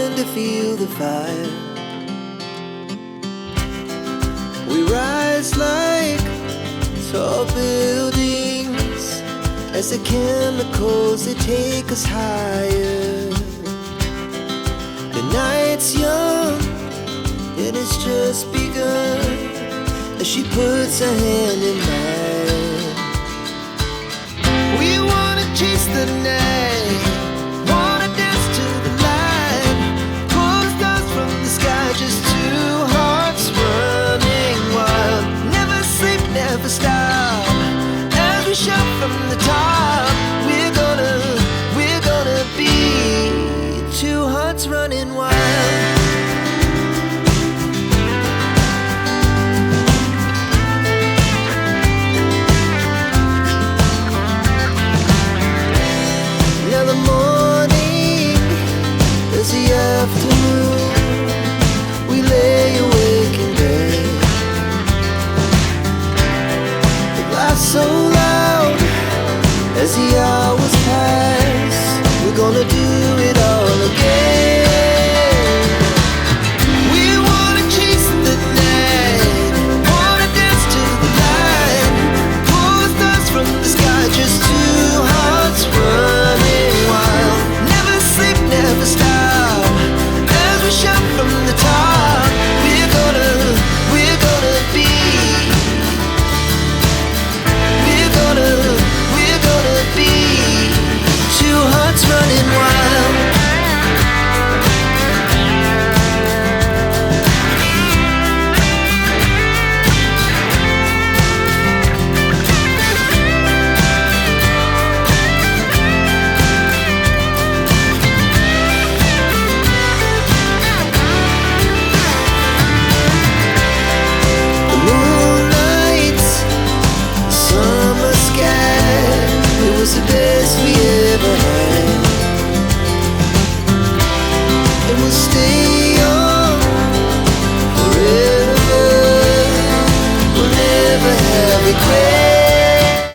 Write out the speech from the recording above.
begin to feel the fire. We rise like tall buildings as the chemicals, they take us higher. The night's young and it's just begun as she puts her hand in mine. We wanna chase the night, wanna dance to the light, pull the stars from the sky, just two hearts running wild. Never sleep, never stop, as we shout from the top. We're gonna be two hearts running wild. Now the morning is the afternoon.